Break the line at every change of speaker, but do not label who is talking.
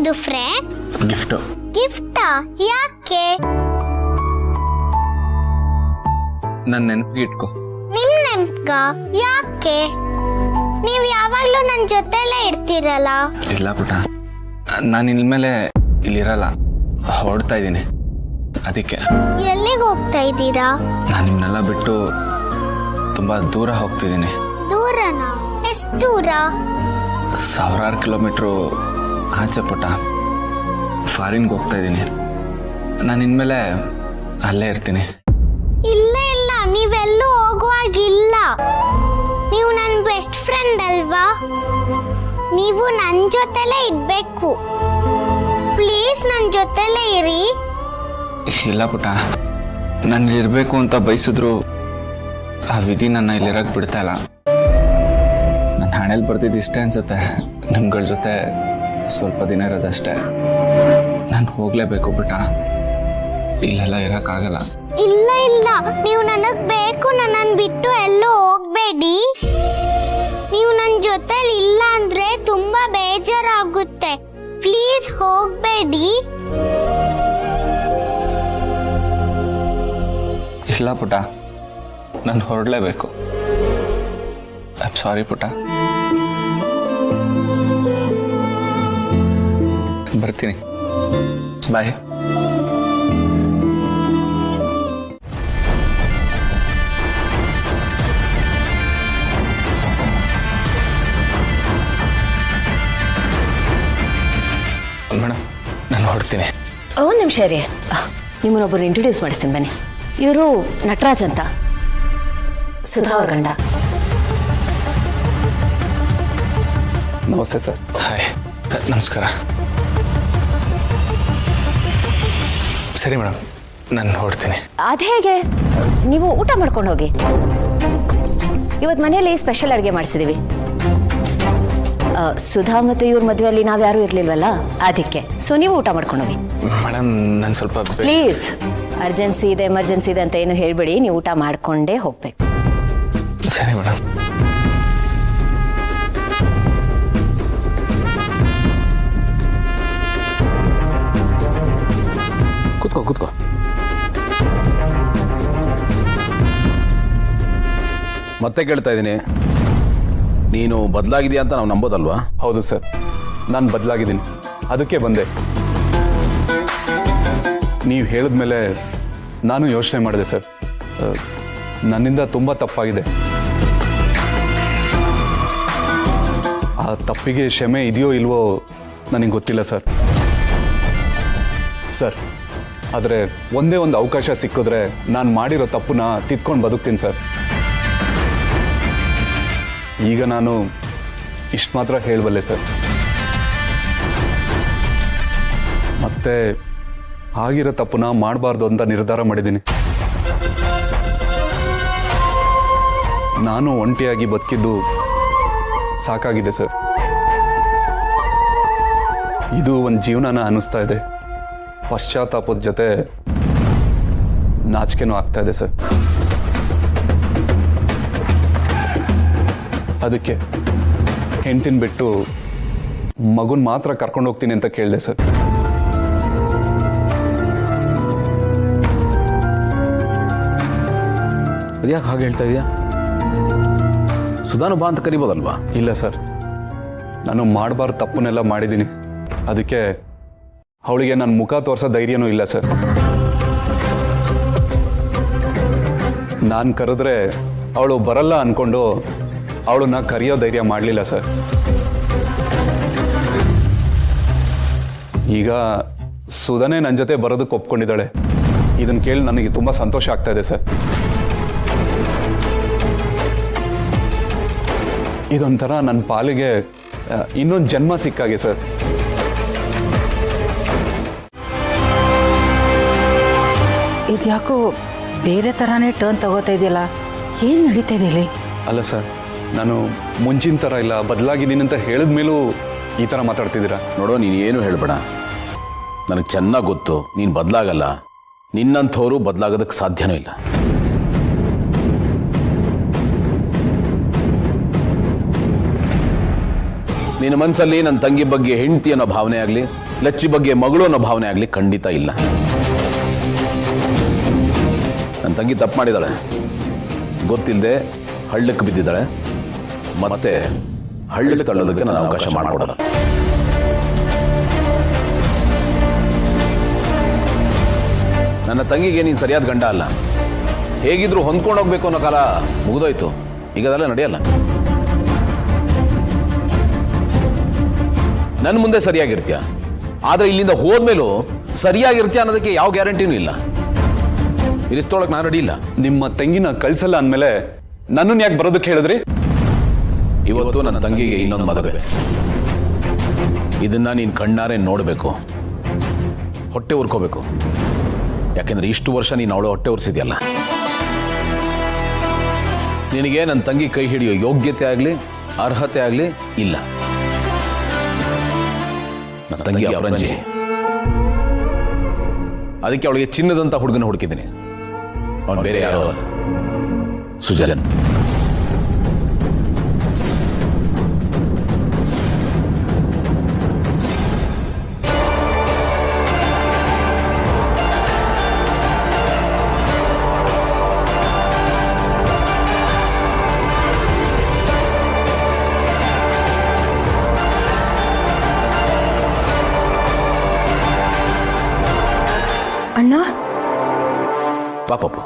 ನಿಂದು friend?
Gift.
ಗಿಫ್ಟಾ? ಯಾಕೆ?
ನನ್ನ ನೆನಪಿಗೆ ಇಟ್ಕೋ.
ನಿಮ್ ನೆನ್ಪ್ಗ? ಯಾಕೆ? ನೀವ್ ಯಾವಾಗ್ಲೂ ನನ್ ಜೊತೆಲೇ ಇರ್ತೀರಲ್ಲ.
ಇಲ್ಲ ಪುಟ, ನಾನು ಇನ್ಮೇಲೆ ಇಲ್ಲಿರಲ್ಲ, ಹೊರಡ್ತಾ ಇದ್ದೀನಿ. ಅದಕ್ಕೆ.
ಎಲ್ಲಿಗೆ ಹೋಗ್ತಾ ಇದ್ದೀರಾ?
ನಾನು ನಿಮ್ಮನ್ನೆಲ್ಲ ಬಿಟ್ಟು ತುಂಬಾ ದೂರ ಹೋಗ್ತಿದ್ದೀನಿ.
ದೂರನಾ? ಎಷ್ಟು ದೂರ?
1000 ಕಿಲೋಮೀಟ್ರು ಆಚೆ ಪುಟ. ಫಾರಿನ್ಗೆ ಹೋಗ್ತಾ ಇದ್ದೀನಿ. ನಾನು ಇನ್ಮೇಲೆ ಅಲ್ಲೇ ಇರ್ತೀನಿ.
ಇಲ್ಲ ಇಲ್ಲ, ನೀವೆಲ್ಲೂ ಹೋಗುವಾಗಿಲ್ಲ. ನೀವು ನನ್ ಬೆಸ್ಟ್ ಫ್ರೆಂಡ್ ಅಲ್ವಾ? ನೀವು ನನ್ ಜೊತೆಲೇ ಇರ್ಬೇಕು. ಪ್ಲೀಸ್ ನನ್ ಜೊತೆಲೇ ಇರಿ.
ಇಲ್ಲ ಪುಟ, ನಾನು ಇರಬೇಕು ಅಂತ ಬಯಸಿದ್ರು ಆ ವಿಧಿ ನನ್ನ ಇಲ್ಲಿರಕ್ಕೆ ಬಿಡ್ತಾ ಇಲ್ಲ. ನನ್ನ ಹಣೆಯಲ್ಲಿ ಬರ್ತಿದ್ದು ಇಷ್ಟೇ ಅನ್ಸುತ್ತೆ, ನಿಮ್ಗಳ ಜೊತೆ ಸ್ವಲ್ಪ ದಿನ ಇರೋದಷ್ಟೇ. ನಾನು ಹೋಗ್ಲೇಬೇಕು ಪುಟ, ಇಲ್ಲೆಲ್ಲ ಇರೋಕ್ಕಾಗಲ್ಲ.
ಇಲ್ಲ ಇಲ್ಲ, ನೀವು ನನಗ್ ಬೇಕು. ನನ್ನನ್ ಬಿಟ್ಟು ಎಲ್ಲೂ ಹೋಗ್ಬೇಡಿ. ನೀವು ನನ್ ಜೊತೆಲಿ ಇಲ್ಲ ಅಂದ್ರೆ ತುಂಬಾ ಬೇಜಾರಾಗುತ್ತೆ. ಪ್ಲೀಸ್ ಹೋಗ್ಬೇಡಿ.
ಇಲ್ಲ ಪುಟ, ನಾನು ಹೊರಡಲೇಬೇಕು. ಐ ಆಮ್ ಸಾರಿ ಪುಟ. ಬರ್ತೀನಿ. ಬಾಯ್. ಮೇಡಮ್, ನಾನು ಹೊರಡ್ತೀನಿ.
ಒಂದು ನಿಮಿಷ ರೀ, ನಿಮ್ಮನ್ನೊಬ್ಬರು ಇಂಟ್ರೊಡ್ಯೂಸ್ ಮಾಡಿಸ್ತೀನಿ ಬನ್ನಿ. ಇವರು ನಟರಾಜ್ ಅಂತ, ಸುಧಾ ಅವ್ರ ಗಂಡ.
ನಮಸ್ತೆ ಸರ್. ಹಾಯ್, ನಮಸ್ಕಾರ. ಸರಿ ಮೇಡಮ್, ನಾನು ಹೊರಡ್ತೀನಿ.
ಅದು ಹೇಗೆ? ನೀವು ಊಟ ಮಾಡ್ಕೊಂಡು ಹೋಗಿ. ಇವತ್ತು ಮನೆಯಲ್ಲಿ ಸ್ಪೆಷಲ್ ಅಡುಗೆ ಮಾಡಿಸಿದೀವಿ. ಸುಧಾ ಮತ್ತು ಇವ್ರ ಮದುವೆಯಲ್ಲಿ ನಾವು ಯಾರೂ ಇರಲಿಲ್ವಲ್ಲ, ಅದಕ್ಕೆ. ಸೊ ನೀವು ಊಟ ಮಾಡ್ಕೊಂಡು ಹೋಗಿ.
ಮೇಡಮ್, ನಾನು ಸ್ವಲ್ಪ
ಪ್ಲೀಸ್, ಅರ್ಜೆನ್ಸಿ ಇದೆ ಎಮರ್ಜೆನ್ಸಿ ಇದೆ ಅಂತ ಏನು ಹೇಳ್ಬೇಡಿ. ನೀವು ಊಟ ಮಾಡ್ಕೊಂಡೇ ಹೋಗ್ಬೇಕು.
ಸರಿ ಮೇಡಮ್. ಕೂತ್ಕೋ ಕೂತ್ಕೋ.
ಮತ್ತೆ ಕೇಳ್ತಾ ಇದ್ದೀನಿ, ನೀನು ಬದಲಾಗಿದೆಯಾ ಅಂತ ನಾವು ನಂಬೋದಲ್ವಾ?
ಹೌದು ಸರ್, ನಾನು ಬದಲಾಗಿದ್ದೀನಿ, ಅದಕ್ಕೆ ಬಂದೆ. ನೀವು ಹೇಳಿದ್ಮೇಲೆ ನಾನು ಯೋಚನೆ ಮಾಡಿದೆ ಸರ್. ನನ್ನಿಂದ ತುಂಬ ತಪ್ಪಾಗಿದೆ. ಆ ತಪ್ಪಿಗೆ ಕ್ಷಮೆ ಇದೆಯೋ ಇಲ್ವೋ ನನಗೆ ಗೊತ್ತಿಲ್ಲ ಸರ್. ಸರ್, ಆದರೆ ಒಂದೇ ಒಂದು ಅವಕಾಶ ಸಿಕ್ಕಿದ್ರೆ ನಾನು ಮಾಡಿರೋ ತಪ್ಪನ್ನ ತಿದ್ಕೊಂಡು ಬದುಕ್ತೀನಿ ಸರ್. ಈಗ ನಾನು ಇಷ್ಟು ಮಾತ್ರ ಹೇಳಬಲ್ಲೆ ಸರ್. ಮತ್ತೆ ಆಗಿರೋ ತಪ್ಪನ್ನ ಮಾಡಬಾರ್ದು ಅಂತ ನಿರ್ಧಾರ ಮಾಡಿದ್ದೀನಿ. ನಾನು ಒಂಟಿಯಾಗಿ ಬದುಕಿದ್ದು ಸಾಕಾಗಿದೆ ಸರ್. ಇದು ಒಂದು ಜೀವನನ ಅನ್ನಿಸ್ತಾ ಇದೆ. ಪಶ್ಚಾತ್ತಾಪದ ಜೊತೆ ನಾಚಿಕೆನೂ ಆಗ್ತಾ ಇದೆ ಸರ್. ಅದಕ್ಕೆ ಹೆಂಡತಿನ ಬಿಟ್ಟು ಮಗುನ್ ಮಾತ್ರ ಕರ್ಕೊಂಡು ಹೋಗ್ತೀನಿ ಅಂತ ಕೇಳಿದೆ ಸರ್.
ಅದ್ಯಾಕೆ ಹಾಗೆ ಹೇಳ್ತಾ ಇದೆಯಾ? ಸುಧಾನು ಬಾ ಅಂತ ಕರಿಬೋದಲ್ವಾ?
ಇಲ್ಲ ಸರ್, ನಾನು ಮಾಡಬಾರ್ದು ತಪ್ಪನ್ನೆಲ್ಲ ಮಾಡಿದ್ದೀನಿ. ಅದಕ್ಕೆ ಅವಳಿಗೆ ನನ್ನ ಮುಖ ತೋರಿಸೋ ಧೈರ್ಯನೂ ಇಲ್ಲ ಸರ್. ನಾನು ಕರೆದ್ರೆ ಅವಳು ಬರಲ್ಲ ಅನ್ಕೊಂಡು ಅವಳನ್ನ ಕರೆಯೋ ಧೈರ್ಯ ಮಾಡಲಿಲ್ಲ ಸರ್. ಈಗ ಸುಧಾನೇ ನನ್ನ ಜೊತೆ ಬರೋದಕ್ಕೆ ಒಪ್ಕೊಂಡಿದ್ದಾಳೆ. ಇದನ್ನು ಕೇಳಿ ನನಗೆ ತುಂಬ ಸಂತೋಷ ಆಗ್ತಾ ಇದೆ ಸರ್. ಇದೊಂಥರ ನನ್ನ ಪಾಲಿಗೆ ಇನ್ನೊಂದು ಜನ್ಮ ಸಿಕ್ಕಾಗೆ ಸರ್.
ಇದ್ಯಾಕೋ ಬೇರೆ ಥರನೇ ಟರ್ನ್ ತಗೋತಾ ಇದೆಯಲ್ಲ, ಏನು ನಡೀತಾ ಇದೆ ಇಲ್ಲಿ?
ಅಲ್ಲ ಸರ್, ನಾನು ಮುಂಚಿನ ಥರ ಇಲ್ಲ, ಬದಲಾಗಿದ್ದೀನಿ ಅಂತ ಹೇಳಿದ ಮೇಲೂ ಈ ಥರ ಮಾತಾಡ್ತಿದ್ದೀರಾ?
ನೋಡೋ, ನೀನು ಏನು ಹೇಳಬೇಡ. ನನಗೆ ಚೆನ್ನಾಗಿ ಗೊತ್ತು ನೀನು ಬದಲಾಗಲ್ಲ. ನಿನ್ನಂಥವ್ರು ಬದಲಾಗೋದಕ್ಕೆ ಸಾಧ್ಯನೂ ಇಲ್ಲ. ನಿನ್ನ ಮನಸ್ಸಲ್ಲಿ ನನ್ನ ತಂಗಿ ಬಗ್ಗೆ ಹೆಂಡತಿ ಅನ್ನೋ ಭಾವನೆ ಆಗಲಿ, ಲಚ್ಚಿ ಬಗ್ಗೆ ಮಗಳು ಅನ್ನೋ ಭಾವನೆ ಆಗಲಿ ಖಂಡಿತ ಇಲ್ಲ. ನನ್ನ ತಂಗಿ ತಪ್ಪು ಮಾಡಿದಾಳೆ, ಗೊತ್ತಿಲ್ಲದೆ ಹಳ್ಳಕ್ಕೆ ಬಿದ್ದಿದ್ದಾಳೆ. ಮತ್ತೆ ಹಳ್ಳಕ್ಕೆ ತಳ್ಳೋದಕ್ಕೆ ನಾನು ಅವಕಾಶ ಮಾಡಿಕೊಡೋದು. ನನ್ನ ತಂಗಿಗೆ ನೀನು ಸರಿಯಾದ ಗಂಡ ಅಲ್ಲ. ಹೇಗಿದ್ರು ಹೊಂದ್ಕೊಂಡು ಹೋಗ್ಬೇಕು ಅನ್ನೋ ಕಾಲ ಮುಗಿದೋಯ್ತು. ಈಗ ಅದೆಲ್ಲ ನಡೆಯಲ್ಲ. ನನ್ನ ಮುಂದೆ ಸರಿಯಾಗಿರ್ತೀಯ, ಆದ್ರೆ ಇಲ್ಲಿಂದ ಹೋದ್ಮೇಲೂ ಸರಿಯಾಗಿರ್ತೀಯ ಅನ್ನೋದಕ್ಕೆ ಯಾವ ಗ್ಯಾರಂಟಿನೂ ಇಲ್ಲ. ಇರಿಸ್ತೊಳಕ್ ನಾನು ರೆಡಿ ಇಲ್ಲ.
ನಿಮ್ಮ ತಂಗಿನ ಕಳ್ಸಲ್ಲ ಅಂದಮೇಲೆ ನನ್ನನ್ನು ಯಾಕೆ ಬರೋದಕ್ಕೆ ಹೇಳಿದ್ರಿ?
ಇವತ್ತು ನನ್ನ ತಂಗಿಗೆ ಇನ್ನೊಂದು ಮದುವೆ. ಇದನ್ನ ನೀನ್ ಕಣ್ಣಾರೆ ನೋಡಬೇಕು, ಹೊಟ್ಟೆ ಉರ್ಕೋಬೇಕು. ಯಾಕೆಂದ್ರೆ ಇಷ್ಟು ವರ್ಷ ನೀನು ಅವಳು ಹೊಟ್ಟೆ ಉರ್ಸಿದ್ಯಲ್ಲ. ನಿನಗೆ ನನ್ನ ತಂಗಿ ಕೈ ಹಿಡಿಯೋ ಯೋಗ್ಯತೆ ಆಗಲಿ ಅರ್ಹತೆ ಆಗಲಿ ಇಲ್ಲ. ನನ್ನ ತಂಗಿ ಅಪರಂಜಿ, ಅದಕ್ಕೆ ಅವಳಿಗೆ ಚಿನ್ನದಂತ ಹುಡುಗನ ಹುಡುಕಿದ್ದೀನಿ. ಅವನು ಬೇರೆ ಯಾರೋ ಅಲ್ಲ, ಸುಜನ್.
ಅಣ್ಣ,
ಪಾಪಪ್ಪು